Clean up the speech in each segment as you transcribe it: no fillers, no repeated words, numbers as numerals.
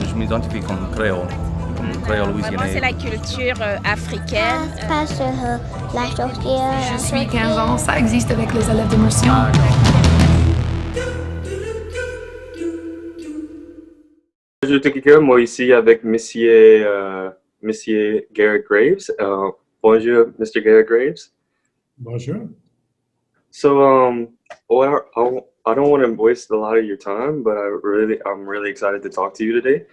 Je m'identifie comme créole louisianais. Vraiment, c'est la culture africaine. Ça se passe sur la sorcière. Je suis 15 ans, ça existe avec les élèves d'immersion. Je te quelqu'un, moi ici avec Monsieur Garret Graves. Bonjour, Mr. Garret Graves. Bonjour. So, I don't want to waste a lot of your time, but I'm really excited to talk to you today.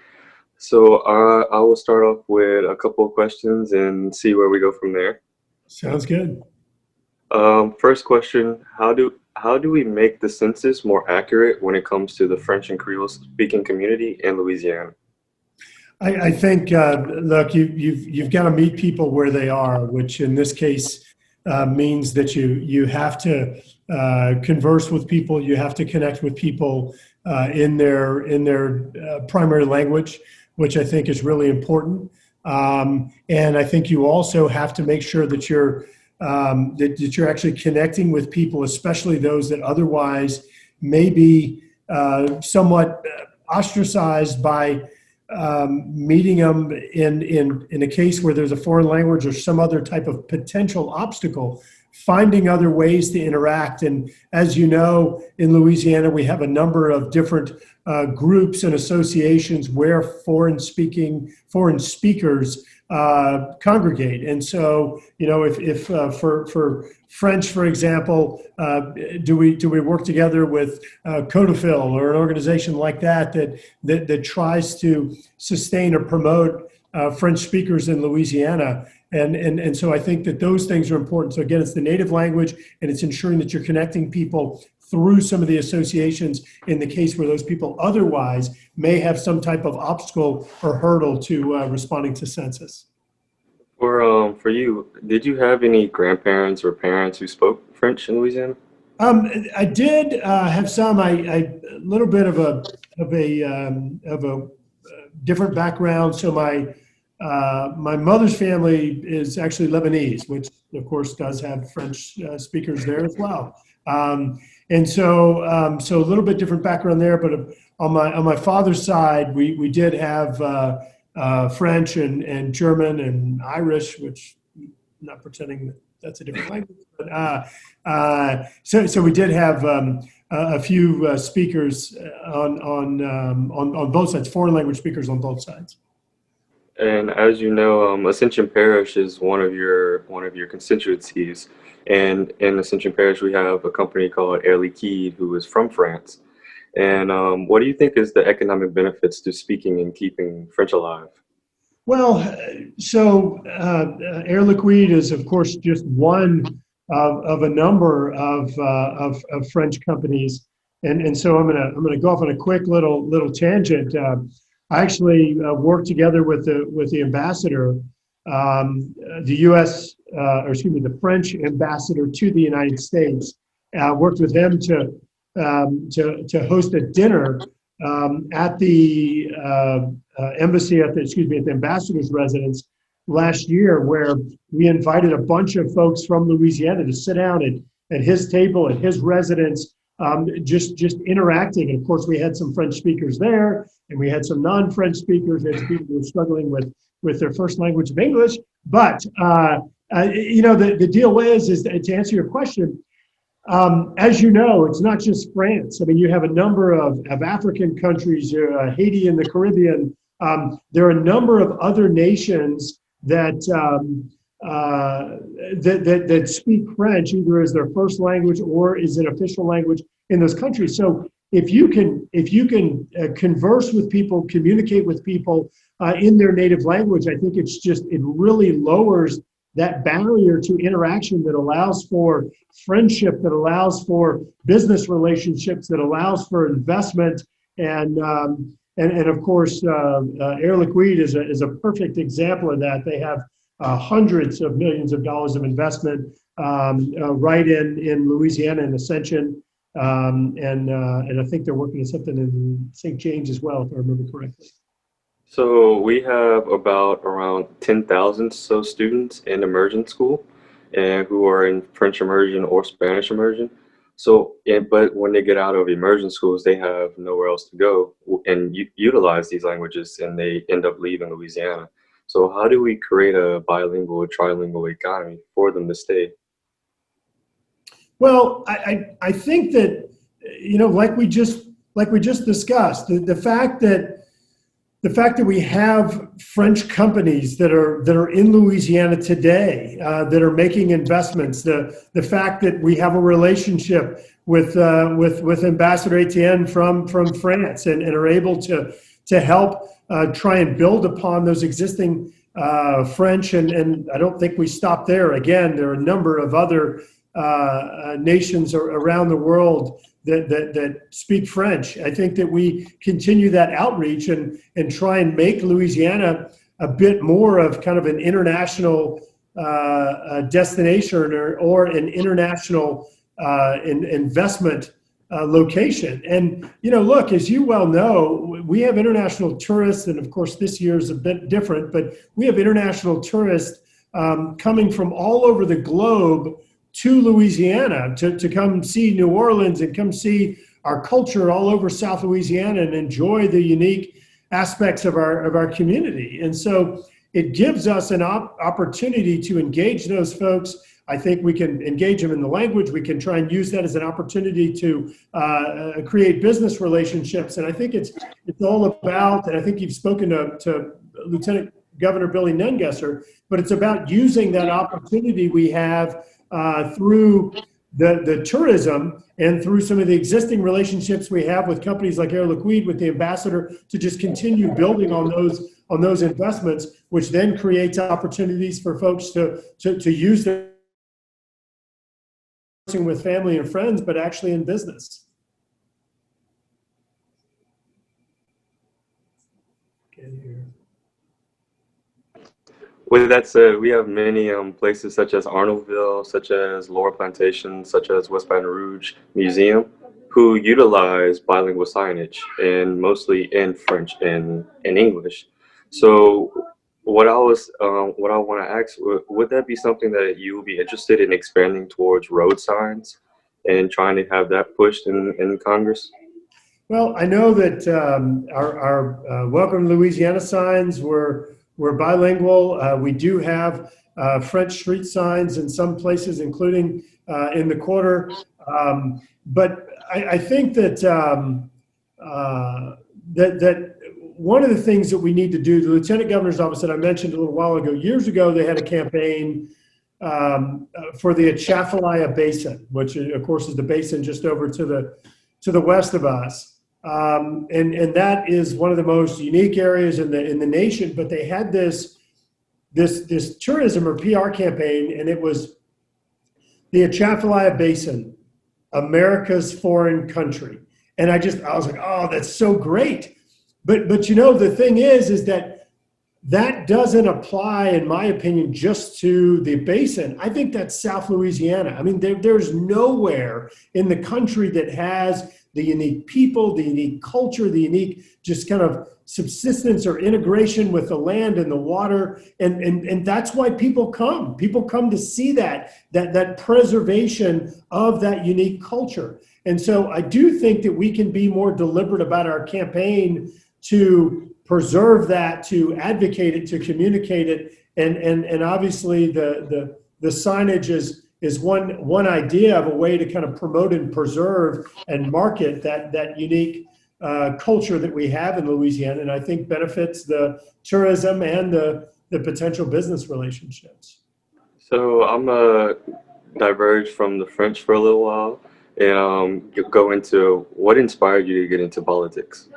So I will start off with a couple of questions and see where we go from there. Sounds good. First question: How do we make the census more accurate when it comes to the French and Creole speaking community in Louisiana? I think look, you've got to meet people where they are, which in this case means that you have to converse with people, you have to connect with people in their primary language, which I think is really important. And I think you also have to make sure that you're actually connecting with people, especially those that otherwise may be somewhat ostracized by meeting them in a case where there's a foreign language or some other type of potential obstacle, finding other ways to interact. And as you know, in Louisiana, we have a number of different groups and associations where foreign speakers congregate. And so, you know, if for French, for example, do we work together with Codafil or an organization like that tries to sustain or promote French speakers in Louisiana? And so I think that those things are important. So again, it's the native language, and it's ensuring that you're connecting people through some of the associations in the case where those people otherwise may have some type of obstacle or hurdle to responding to census. For you, did you have any grandparents or parents who spoke French in Louisiana? I did have some. A little bit of a different background. So my mother's family is actually Lebanese, which of course does have French speakers there as well. And so a little bit different background there. But on my father's side, we did have French and German and Irish, which I'm not pretending that that's a different language. But so we did have a few speakers on both sides, foreign language speakers on both sides. And as you know, Ascension Parish is one of your constituencies. And in Ascension Parish, we have a company called LACre who is from France. And what do you think is the economic benefits to speaking and keeping French alive? Well, so LACre is, of course, just one of a number of French companies. And so I'm gonna go off on a quick little tangent. I actually worked together with the ambassador, the French ambassador to the United States. Worked with him to host a dinner at the embassy, at the ambassador's residence last year, where we invited a bunch of folks from Louisiana to sit down at his table at his residence, just interacting. And of course, we had some French speakers there, and we had some non-French speakers. We had people who were struggling with their first language of English. But you know, the deal is to answer your question. As you know, it's not just France. I mean, you have a number of African countries, Haiti in the Caribbean. There are a number of other nations that speak French either as their first language or is an official language in those countries. So if you can converse with people, communicate with people in their native language, I think it really lowers that barrier to interaction that allows for friendship, that allows for business relationships, that allows for investment, and of course, Air Liquide is a perfect example of that. They have hundreds of millions of dollars of investment right in Louisiana and Ascension, and I think they're working on something in St. James as well, if I remember correctly. So we have around 10,000 students in immersion school, and who are in French immersion or Spanish immersion. But when they get out of immersion schools, they have nowhere else to go and utilize these languages, and they end up leaving Louisiana. So how do we create a bilingual, trilingual economy for them to stay? Well, I think that, like we just discussed, the fact that we have French companies that are in Louisiana today, that are making investments, the fact that we have a relationship with Ambassador Etienne from France, and are able to help try and build upon those existing French, and I don't think we stop there. Again, there are a number of other nations around the world that speak French. I think that we continue that outreach and try and make Louisiana a bit more of kind of an international destination or an international investment location. And, look, as you well know, we have international tourists, and of course this year is a bit different, but we have international tourists coming from all over the globe to Louisiana to come see New Orleans and come see our culture all over South Louisiana and enjoy the unique aspects of our community. And so it gives us an opportunity to engage those folks. I think we can engage them in the language. We can try and use that as an opportunity to create business relationships. And I think it's all about, and I think you've spoken to Lieutenant Governor Billy Nungesser, but it's about using that opportunity we have through the tourism and through some of the existing relationships we have with companies like Air Liquide, with the ambassador, to just continue building on those investments, which then creates opportunities for folks to use their with family and friends, but actually in business. With that said, we have many places such as Arnoldville, such as Lower Plantation, such as West Baton Rouge Museum, who utilize bilingual signage, and mostly in French and in English. So what I want to ask, would that be something that you would be interested in expanding towards road signs and trying to have that pushed in Congress? Well, I know that our Welcome to Louisiana signs were bilingual. We do have French street signs in some places, including in the quarter. But I think that that one of the things that we need to do, the Lieutenant Governor's Office that I mentioned a little while ago, years ago, they had a campaign for the Atchafalaya Basin, which of course is the basin just over to the west of us. And that is one of the most unique areas in the nation. But they had this tourism or PR campaign, and it was the Atchafalaya Basin, America's foreign country. And I was like, oh, that's so great. But the thing is that doesn't apply, in my opinion, just to the basin. I think that's South Louisiana. I mean, there's nowhere in the country that has the unique people, the unique culture, the unique just kind of subsistence or integration with the land and the water. And that's why people come. People come to see that preservation of that unique culture. And so I do think that we can be more deliberate about our campaign to preserve that, to advocate it, to communicate it. And obviously the signage is one idea of a way to kind of promote and preserve and market that unique culture that we have in Louisiana, and I think benefits the tourism and the potential business relationships. So I'm gonna diverge from the French for a little while and go into what inspired you to get into politics.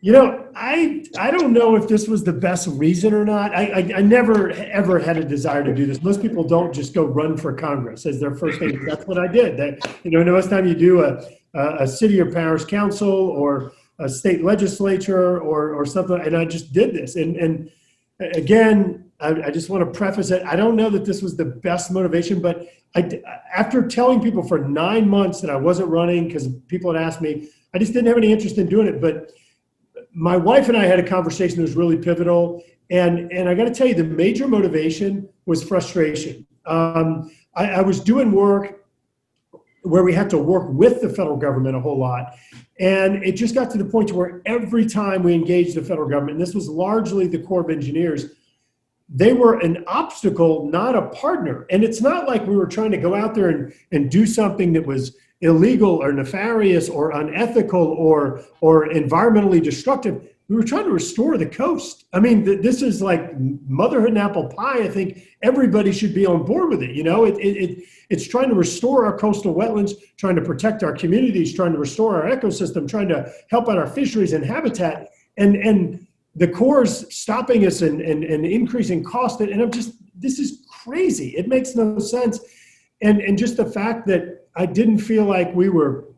I don't know if this was the best reason or not. I never, ever had a desire to do this. Most people don't just go run for Congress as their first thing. That's what I did. Most time you do a city or parish council or a state legislature or something, and I just did this. And again, I just want to preface it. I don't know that this was the best motivation, but after telling people for 9 months that I wasn't running because people had asked me, I just didn't have any interest in doing it. But my wife and I had a conversation that was really pivotal. And I got to tell you, the major motivation was frustration. I was doing work where we had to work with the federal government a whole lot. And it just got to the point where every time we engaged the federal government, and this was largely the Corps of Engineers, they were an obstacle, not a partner. And it's not like we were trying to go out there and do something that was illegal or nefarious or unethical or environmentally destructive. We were trying to restore the coast. I mean, this is like motherhood and apple pie. I think everybody should be on board with it. You know, it's trying to restore our coastal wetlands, trying to protect our communities, trying to restore our ecosystem, trying to help out our fisheries and habitat. And the Corps stopping us and increasing cost. And this is crazy. It makes no sense. And just the fact that I didn't feel like we were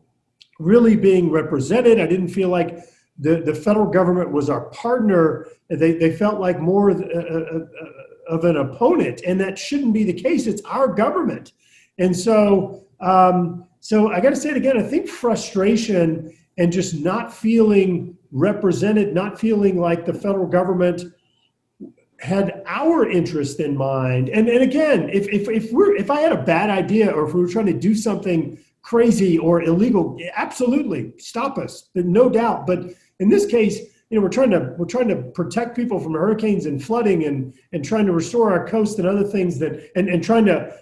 really being represented. I didn't feel like the federal government was our partner. They felt like more of an opponent, and that shouldn't be the case. It's our government. And so I got to say it again, I think frustration and just not feeling represented, not feeling like the federal government had our interest in mind. And again, if I had a bad idea, or if we were trying to do something crazy or illegal, absolutely stop us, no doubt. But in this case, you know, we're trying to protect people from hurricanes and flooding and trying to restore our coast and other things and trying to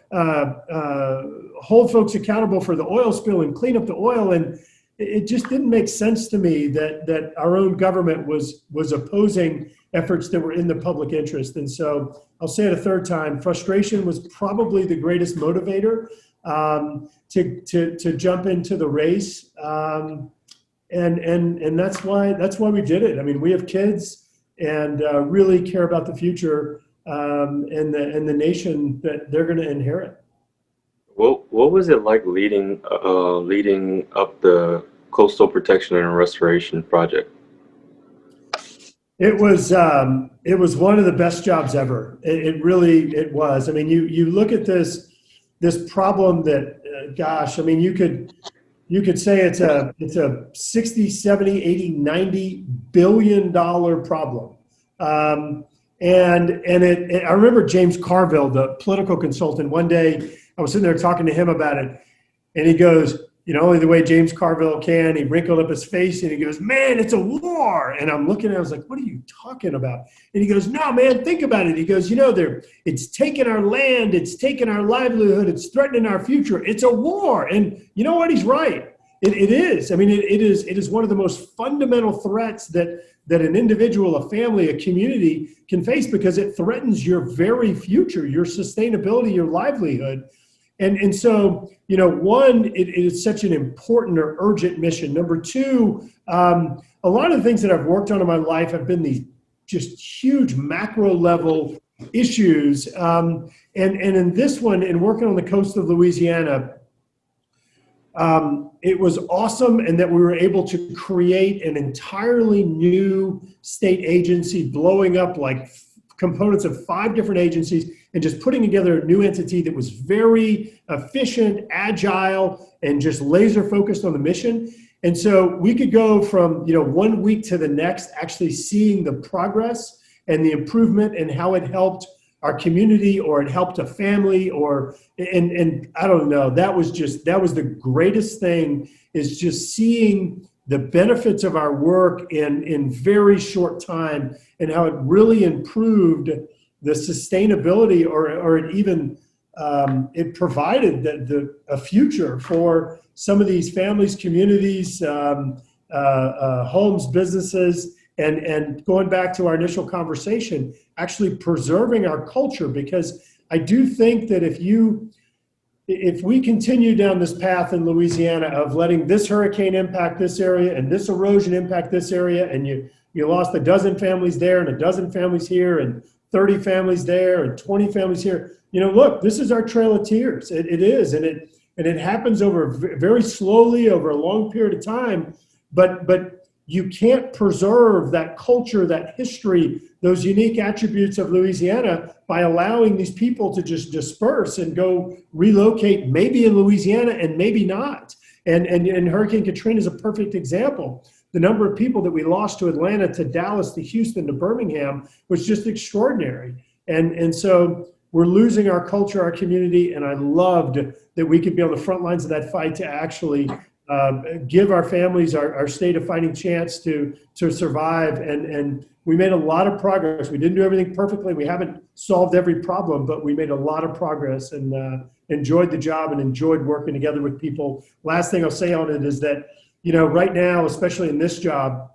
hold folks accountable for the oil spill and clean up the oil. And it just didn't make sense to me that our own government was opposing efforts that were in the public interest. And so I'll say it a third time, frustration was probably the greatest motivator to jump into the race. And that's why we did it. I mean, we have kids and really care about the future and the nation that they're going to inherit. What was it like leading up the Coastal Protection and Restoration Project? It was one of the best jobs ever. It was. I mean, you look at this problem that, gosh, I mean, you could say it's a 60, 70, 80, 90 billion dollar problem. And I remember James Carville, the political consultant, one day I was sitting there talking to him about it, and he goes, you know, only the way James Carville can, he wrinkled up his face and he goes, man, it's a war. And I'm looking at him, I was like, what are you talking about? And he goes, no, man, think about it. He goes, you know, it's taking our land, it's taking our livelihood, it's threatening our future. It's a war. And you know what? He's right. It is. I mean, it is one of the most fundamental threats that an individual, a family, a community can face, because it threatens your very future, your sustainability, your livelihood. And so, you know, one, it is such an important or urgent mission. Number two, a lot of the things that I've worked on in my life have been these just huge macro level issues. And in this one, in working on the coast of Louisiana, it was awesome in that we were able to create an entirely new state agency, blowing up like components of 5 different agencies and just putting together a new entity that was very efficient, agile, and just laser focused on the mission. And so we could go from, you know, 1 week to the next, actually seeing the progress and the improvement and how it helped our community, or it helped a family, and I don't know, that was the greatest thing, is just seeing the benefits of our work in very short time, and how it really improved the sustainability, or it even it provided a future for some of these families, communities, homes, businesses, and going back to our initial conversation, actually preserving our culture. Because I do think that if we continue down this path in Louisiana of letting this hurricane impact this area and this erosion impact this area, and you lost a dozen families there and a dozen families here and 30 families there and 20 families here, you know, look, this is our trail of tears. It is, and it happens over very slowly over a long period of time, but you can't preserve that culture, that history, those unique attributes of Louisiana by allowing these people to just disperse and go relocate, maybe in Louisiana and maybe not. And Hurricane Katrina is a perfect example. The number of people that we lost to Atlanta, to Dallas, to Houston, to Birmingham was just extraordinary. And so we're losing our culture, our community, and I loved that we could be on the front lines of that fight to actually give our families, our state a fighting chance to survive. And we made a lot of progress. We didn't do everything perfectly. We haven't solved every problem, but we made a lot of progress and enjoyed the job and enjoyed working together with people. Last thing I'll say on it is that, right now, especially in this job,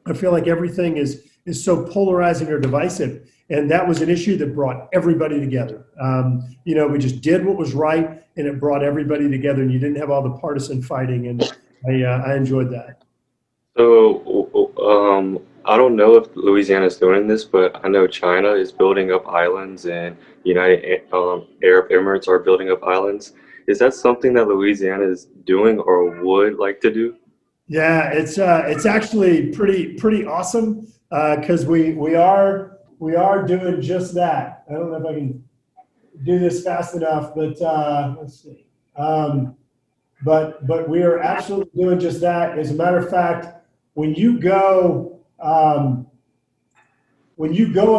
I feel like everything is so polarizing or divisive. And that was an issue that brought everybody together. We just did what was right, and it brought everybody together, and you didn't have all the partisan fighting, and I enjoyed that. So I don't know if Louisiana is doing this, but I know China is building up islands, and United Arab Emirates are building up islands. Is that something that Louisiana is doing or would like to do? Yeah, it's actually pretty awesome because we are doing just that. I don't know if I can do this fast enough, but let's see. But we are absolutely doing just that. As a matter of fact, when you go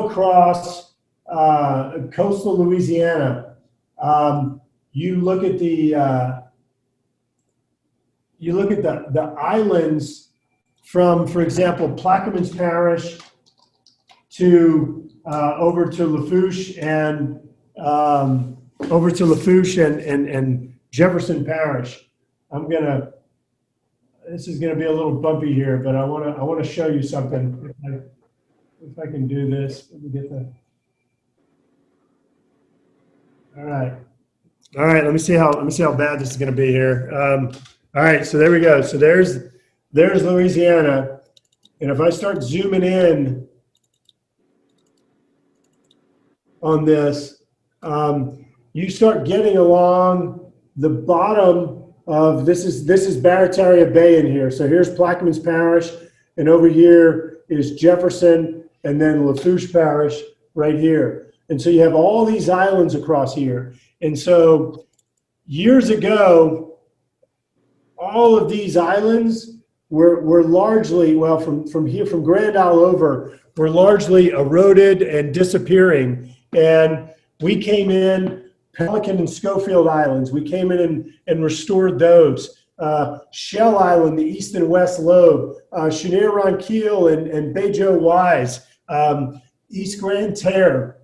across coastal Louisiana, you look at the islands from, for example, Plaquemines Parish to over to Lafourche and and Jefferson Parish. This is gonna be a little bumpy here, but I wanna show you something. If I can do this, let me get the. All right, let me see how bad this is gonna be here. All right, so there we go. So there's Louisiana, and if I start zooming in on this, you start getting along the bottom of this is Barataria Bay in here. So here's Plaquemines Parish, and over here is Jefferson, and then Lafourche Parish right here. And so you have all these islands across here. And so years ago, all of these islands were largely, well, from here, from Grand Isle over, were largely eroded and disappearing. And we came in, Pelican and Schofield Islands, we came in and restored those. Shell Island, the east and west lobe, Chenier Ronquille and Bejo Wise, East Grand Terre,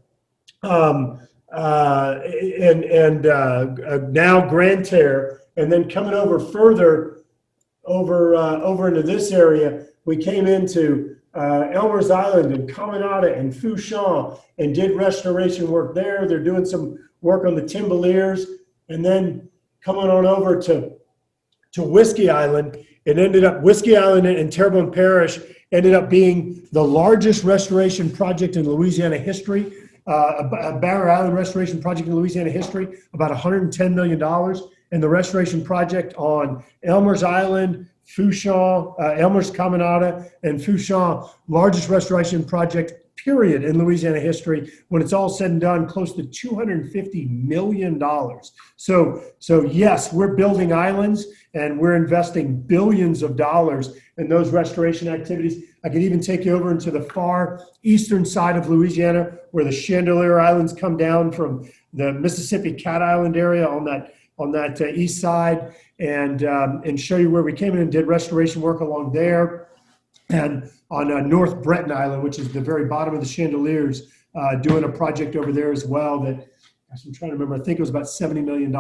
and now Grand Terre. And then coming over further, over into this area, we came into Elmer's Island and Caminada and Fouchon and did restoration work there. They're doing some work on the Timbaliers, and then coming on over to Whiskey Island. It ended up, Whiskey Island and Terrebonne Parish ended up being the largest restoration project in Louisiana history, a Barrow Island restoration project in Louisiana history, about $110 million. And the restoration project on Elmer's Island, Fouchon, Elmer's Caminada, and Fouchon, largest restoration project, period, in Louisiana history. When it's all said and done, close to $250 million. So yes, we're building islands, and we're investing billions of dollars in those restoration activities. I could even take you over into the far eastern side of Louisiana, where the Chandelier Islands come down from the Mississippi Cat Island area on that east side, and show you where we came in and did restoration work along there, and on North Breton Island, which is the very bottom of the Chandeliers, doing a project over there as well that, I'm trying to remember, I think it was about $70 million,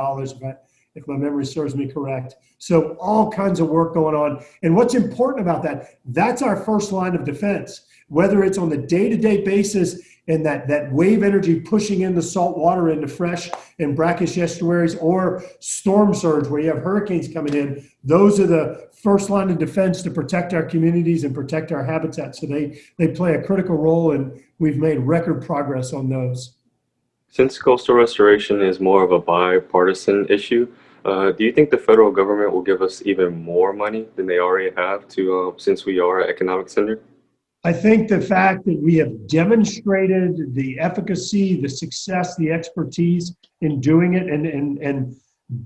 if my memory serves me correct. So all kinds of work going on. And what's important about that, that's our first line of defense, whether it's on the day-to-day basis and that wave energy pushing in the salt water into fresh and brackish estuaries, or storm surge where you have hurricanes coming in. Those are the first line of defense to protect our communities and protect our habitats. So they play a critical role, and we've made record progress on those. Since coastal restoration is more of a bipartisan issue, do you think the federal government will give us even more money than they already have to, since we are an economic center? I think the fact that we have demonstrated the efficacy, the success, the expertise in doing it, and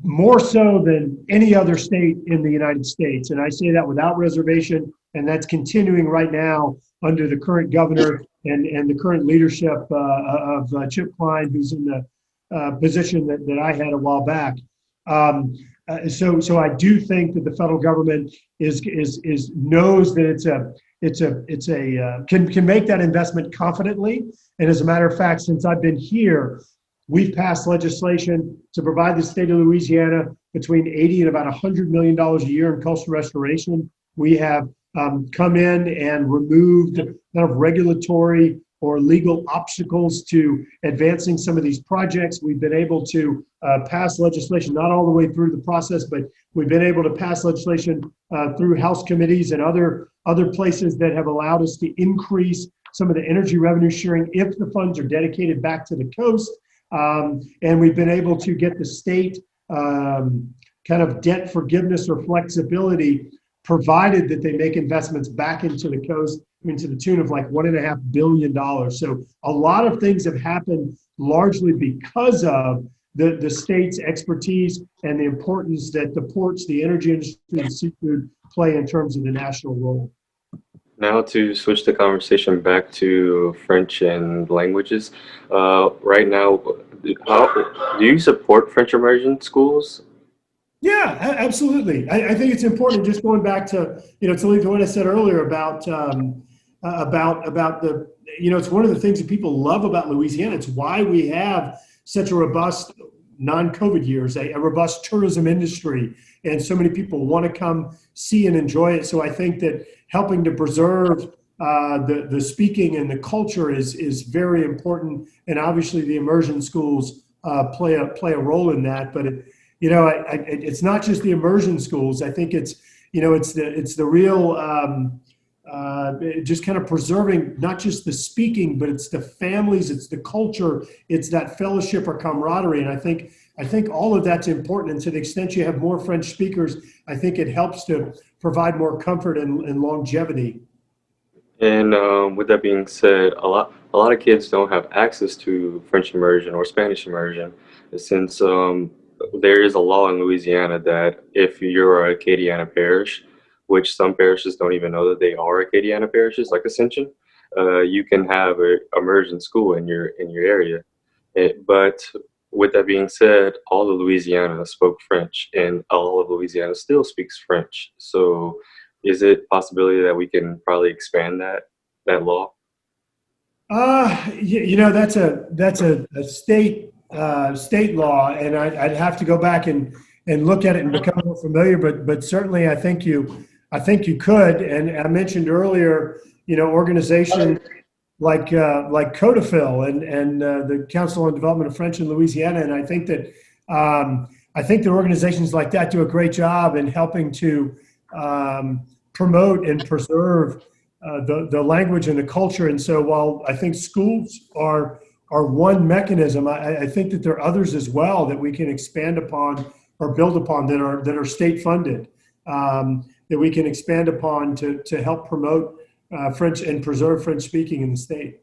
more so than any other state in the United States. And I say that without reservation, and that's continuing right now under the current governor and the current leadership of Chip Klein, who's in the position that I had a while back. So I do think that the federal government knows that can make that investment confidently. And as a matter of fact, since I've been here, we've passed legislation to provide the state of Louisiana between 80 and about $100 million a year in coastal restoration. We have come in and removed kind of regulatory or legal obstacles to advancing some of these projects. We've been able to pass legislation, not all the way through the process, but we've been able to pass legislation through House committees and other places that have allowed us to increase some of the energy revenue sharing if the funds are dedicated back to the coast. And we've been able to get the state kind of debt forgiveness or flexibility, provided that they make investments back into the coast, to the tune of like $1.5 billion. So a lot of things have happened largely because of the state's expertise and the importance that the ports, the energy industry, and seafood play in terms of the national role. Now to switch the conversation back to French and languages. Right now, do you support French immersion schools? Yeah, absolutely. I think it's important. Just going back to to what I said earlier about the it's one of the things that people love about Louisiana. It's why we have such a robust non-COVID years, a robust tourism industry, and so many people want to come see and enjoy it. So I think that helping to preserve the speaking and the culture is very important, and obviously the immersion schools play a role in that. But it's not just the immersion schools. I think it's the real just kind of preserving not just the speaking, but it's the families, it's the culture, it's that fellowship or camaraderie. And I think all of that's important. And to the extent you have more French speakers, I think it helps to provide more comfort and longevity. And with that being said, a lot of kids don't have access to French immersion or Spanish immersion, since there is a law in Louisiana that if you're a Acadiana parish, which some parishes don't even know that they are Acadiana parishes, like Ascension, you can have an immersion school in your area. But with that being said, all of Louisiana spoke French, and all of Louisiana still speaks French. So is it a possibility that we can probably expand that law? That's a state law, and I'd have to go back and look at it and become more familiar. But certainly, I think you could. And I mentioned earlier, organizations like Codafil and the Council on Development of French in Louisiana, and I think that organizations like that do a great job in helping to promote and preserve the language and the culture. And so, while I think schools are one mechanism, I think that there are others as well that we can expand upon or build upon that are state funded, that we can expand upon to help promote French and preserve French speaking in the state.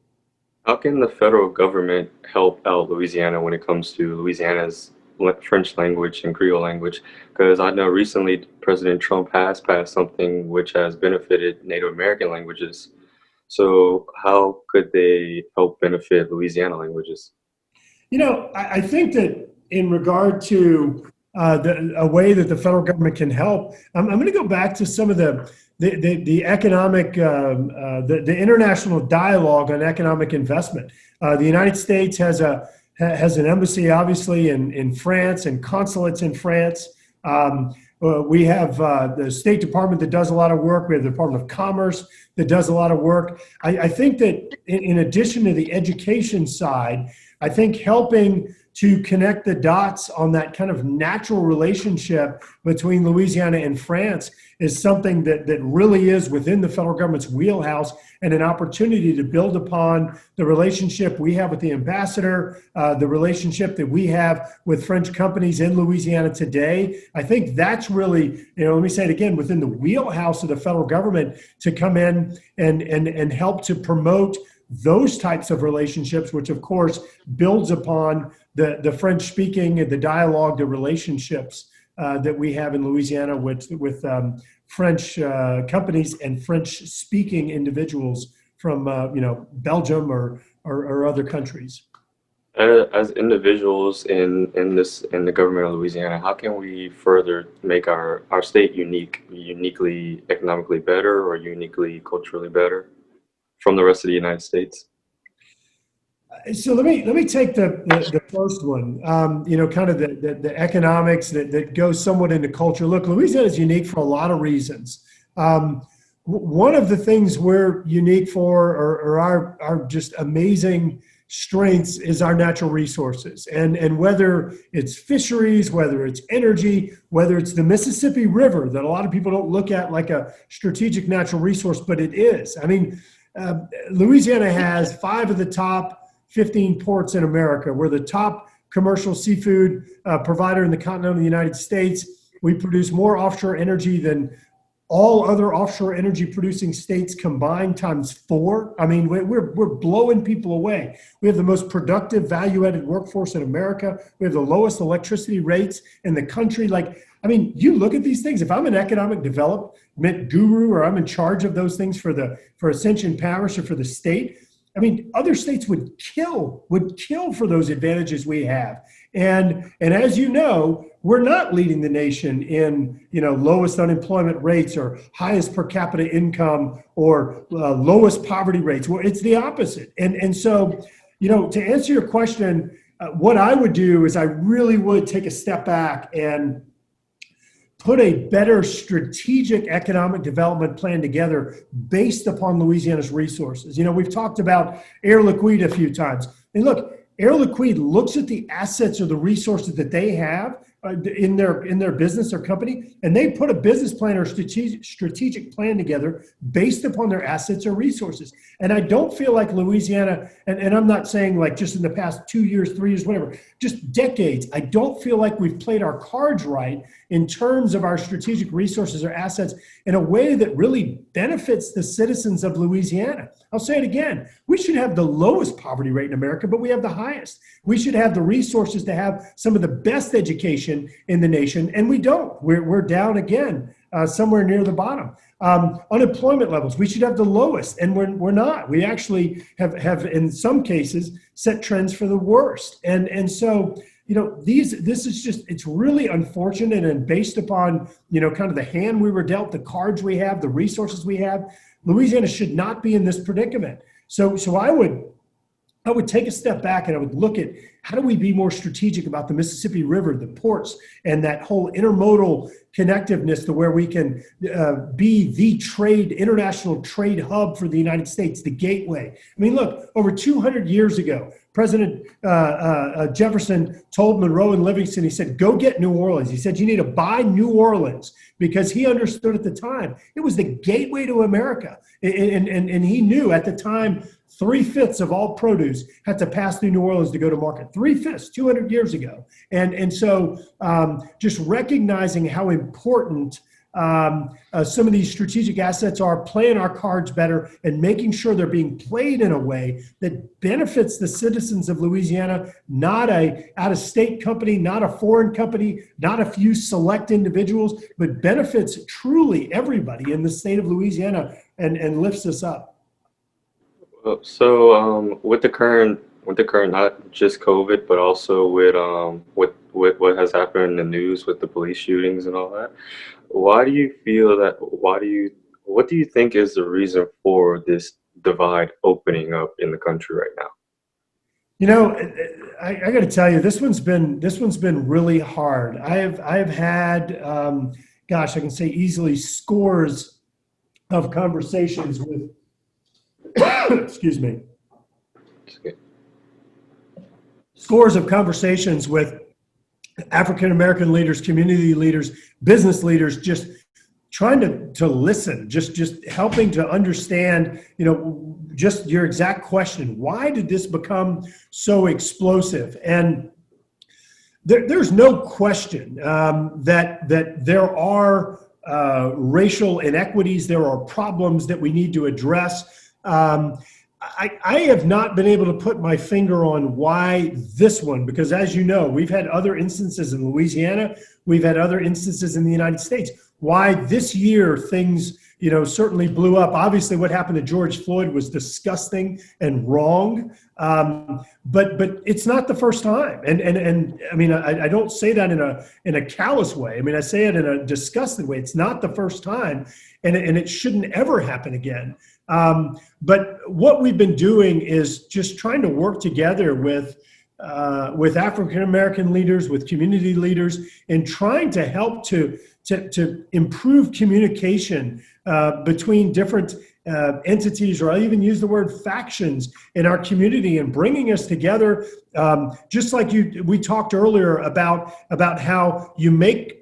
How can the federal government help out Louisiana when it comes to Louisiana's French language and Creole language? Because I know recently President Trump has passed something which has benefited Native American languages. So how could they help benefit Louisiana languages? I think that in regard to a way that the federal government can help, I'm going to go back to some of the economic, the international dialogue on economic investment. The United States has an embassy, obviously, in France and consulates in France. We have the State Department that does a lot of work. We have the Department of Commerce that does a lot of work. I think that in addition to the education side, I think helping to connect the dots on that kind of natural relationship between Louisiana and France is something that really is within the federal government's wheelhouse, and an opportunity to build upon the relationship we have with the ambassador, the relationship that we have with French companies in Louisiana today. I think that's really, let me say it again, within the wheelhouse of the federal government to come in and help to promote those types of relationships, which of course builds upon the French speaking and the dialogue, the relationships that we have in Louisiana with French companies and French speaking individuals Belgium or other countries. As individuals in the government of Louisiana, how can we further make our state uniquely economically better or uniquely culturally better from the rest of the United States? So let me take the first one. Kind of the economics that goes somewhat into culture. Look, Louisiana is unique for a lot of reasons. One of the things we're unique for, or our just amazing strengths, is our natural resources. And whether it's fisheries, whether it's energy, whether it's the Mississippi River that a lot of people don't look at like a strategic natural resource, but it is. I mean, Louisiana has 5 of the top 15 ports in America. We're the top commercial seafood provider in the continental United States. We produce more offshore energy than all other offshore energy producing states combined times 4. I mean, we're blowing people away. We have the most productive value-added workforce in America. We have the lowest electricity rates in the country. You look at these things. If I'm an economic development guru, or I'm in charge of those things for Ascension Parish or for the state, other states would kill for those advantages we have. And as you know, we're not leading the nation in, lowest unemployment rates or highest per capita income or lowest poverty rates. Well, it's the opposite. And so, to answer your question, what I would do is I really would take a step back and put a better strategic economic development plan together based upon Louisiana's resources. We've talked about Air Liquide a few times. And look, Air Liquide looks at the assets or the resources that they have in their business or company, and they put a business plan or strategic plan together based upon their assets or resources. And I don't feel like Louisiana, and I'm not saying like just in the past 2 years, 3 years, whatever, just decades, I don't feel like we've played our cards right in terms of our strategic resources or assets in a way that really benefits the citizens of Louisiana. I'll say it again. We should have the lowest poverty rate in America, but we have the highest. We should have the resources to have some of the best education in the nation, and we don't. We're down again, somewhere near the bottom. Unemployment levels, we should have the lowest, and we're not. We actually have in some cases set trends for the worst. And so, this is just, it's really unfortunate, and based upon, kind of the hand we were dealt, the cards we have, the resources we have, Louisiana should not be in this predicament. So I would take a step back and I would look at how do we be more strategic about the Mississippi River, the ports, and that whole intermodal connectiveness to where we can be the international trade hub for the United States, the gateway. Look, over 200 years ago, President Jefferson told Monroe and Livingston, he said, go get New Orleans. He said, you need to buy New Orleans, because he understood at the time it was the gateway to America. And he knew at the time 3/5 of all produce had to pass through New Orleans to go to market. 3/5, 200 years ago. And so just recognizing how important some of these strategic assets are, playing our cards better and making sure they're being played in a way that benefits the citizens of Louisiana, not a out-of-state company, not a foreign company, not a few select individuals, but benefits truly everybody in the state of Louisiana and lifts us up. So with the current, not just COVID, but also with what has happened in the news with the police shootings and all that, what do you think is the reason for this divide opening up in the country right now? I got to tell you, this one's been really hard. I've had, I can say easily scores of conversations with, excuse me, scores of conversations with African-American leaders, community leaders, business leaders, just trying to listen, just helping to understand, just your exact question. Why did this become so explosive? And there's no question that there are racial inequities. There are problems that we need to address. I have not been able to put my finger on why this one, because as you know, we've had other instances in Louisiana, we've had other instances in the United States. Why this year things certainly blew up. Obviously, what happened to George Floyd was disgusting and wrong. But it's not the first time. And I mean, I don't say that in a callous way. I mean, I say it in a disgusting way. It's not the first time, and it shouldn't ever happen again. But what we've been doing is just trying to work together with African-American leaders, with community leaders, and trying to help to improve communication between different entities, or I'll even use the word factions in our community, and bringing us together. Just like we talked earlier about how you make,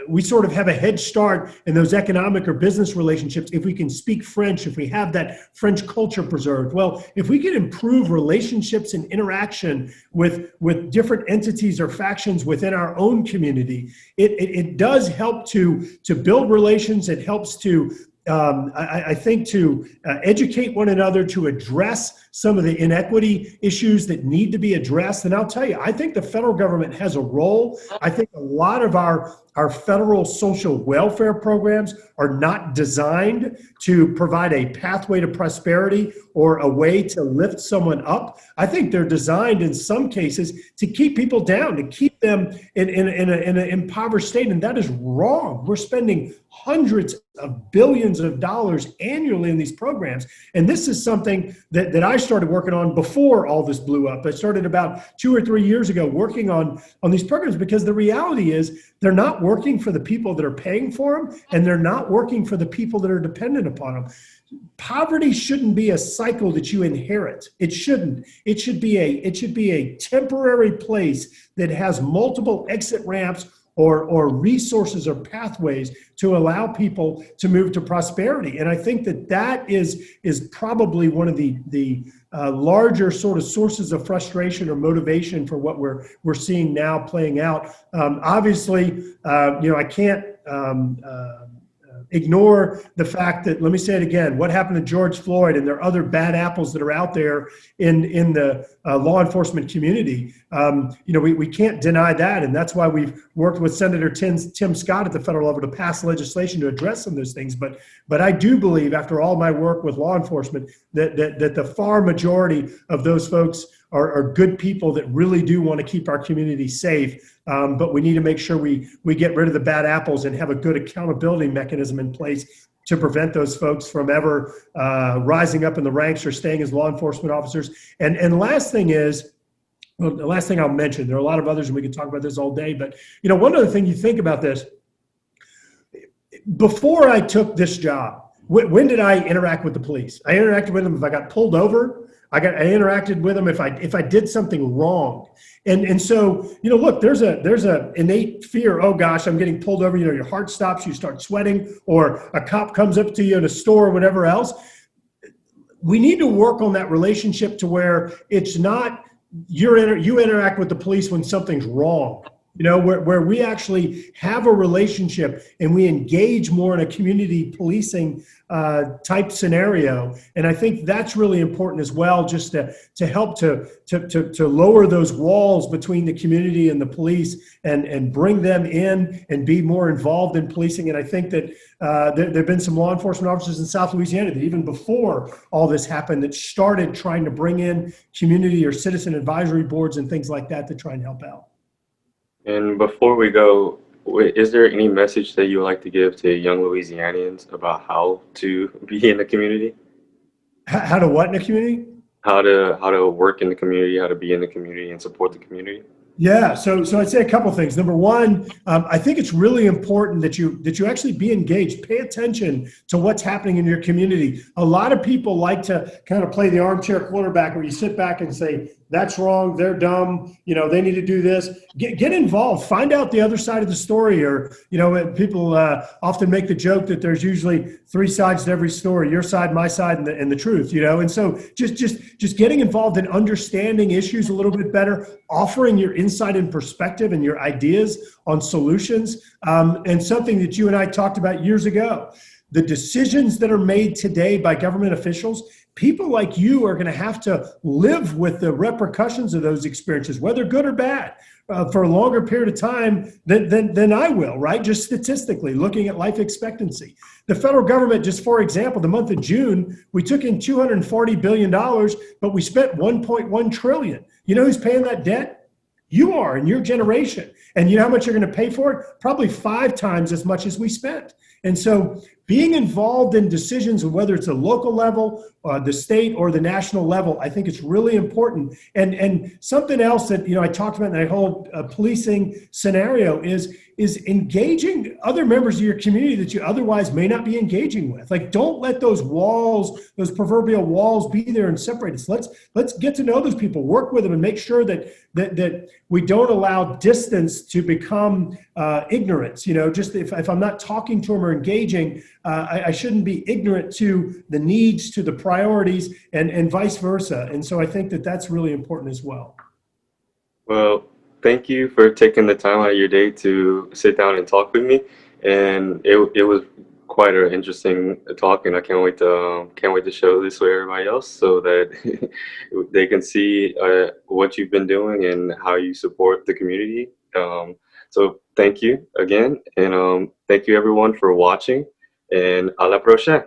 we sort of have a head start in those economic or business relationships if we can speak French, if we have that French culture preserved. Well, if we can improve relationships and interaction with different entities or factions within our own community, it does help to build relations. It helps to I think to educate one another, to address some of the inequity issues that need to be addressed. And I'll tell you, I think the federal government has a role. I think a lot of our federal social welfare programs are not designed to provide a pathway to prosperity or a way to lift someone up. I think they're designed in some cases to keep people down, to keep them in an impoverished state. And that is wrong. We're spending hundreds of billions of dollars annually in these programs. And this is something that I started working on before all this blew up. I started about 2 or 3 years ago working on these programs, because the reality is they're not working for the people that are paying for them, and they're not working for the people that are dependent upon them. Poverty shouldn't be a cycle that you inherit. It shouldn't. It should be a temporary place that has multiple exit ramps or resources or pathways to allow people to move to prosperity. And I think that is probably one of the larger sort of sources of frustration or motivation for what we're seeing now playing out. Obviously, I can't ignore the fact that, let me say it again, what happened to George Floyd, and there are other bad apples that are out there in the law enforcement community. We can't deny that, and that's why we've worked with Senator Tim Scott at the federal level to pass legislation to address some of those things. But I do believe, after all my work with law enforcement, that the far majority of those folks are good people that really do want to keep our community safe. But we need to make sure we get rid of the bad apples and have a good accountability mechanism in place to prevent those folks from ever rising up in the ranks or staying as law enforcement officers. And the last thing is, well, the last thing I'll mention, there are a lot of others, and we can talk about this all day, but one other thing you think about this, before I took this job, when did I interact with the police? I interacted with them if I got pulled over. I interacted with them if I did something wrong. And so, look, there's a innate fear. Oh gosh, I'm getting pulled over. Your heart stops, you start sweating, or a cop comes up to you in a store or whatever else. We need to work on that relationship to where it's not you interact with the police when something's wrong. Where we actually have a relationship and we engage more in a community policing type scenario. And I think that's really important as well, just to help to lower those walls between the community and the police and bring them in and be more involved in policing. And I think that there have been some law enforcement officers in South Louisiana that even before all this happened that started trying to bring in community or citizen advisory boards and things like that to try and help out. And before we go, is there any message that you would like to give to young Louisianians about how to be in the community? How to what in the community? How to work in the community, how to be in the community and support the community? Yeah, so I'd say a couple of things. Number one, I think it's really important that you actually be engaged. Pay attention to what's happening in your community. A lot of people like to kind of play the armchair quarterback, where you sit back and say, that's wrong, they're dumb, they need to do this. Get involved, find out the other side of the story. Or, people often make the joke that there's usually 3 sides to every story: your side, my side, and the truth, And so just getting involved in understanding issues a little bit better, offering your insight and perspective and your ideas on solutions, and something that you and I talked about years ago. The decisions that are made today by government officials, people like you are going to have to live with the repercussions of those experiences, whether good or bad, for a longer period of time than I will, right? Just statistically, looking at life expectancy. The federal government, just for example, the month of June, we took in $240 billion, but we spent $1.1 trillion. You know who's paying that debt? You are, in your generation. And you know how much you're going to pay for it? Probably 5 times as much as we spent. And so being involved in decisions, whether it's a local level, the state or the national level, I think it's really important. And something else that, I talked about in that whole policing scenario is engaging other members of your community that you otherwise may not be engaging with. Like, don't let those walls, those proverbial walls, be there and separate us. Let's get to know those people, work with them, and make sure that we don't allow distance to become ignorance. Just if I'm not talking to them or engaging, I shouldn't be ignorant to the needs, to the priorities, and vice versa. And so I think that that's really important as well. Well, thank you for taking the time out of your day to sit down and talk with me. And it was quite an interesting talk, and I can't wait to show this with everybody else so that they can see what you've been doing and how you support the community. So thank you again, and thank you everyone for watching, and à la prochaine.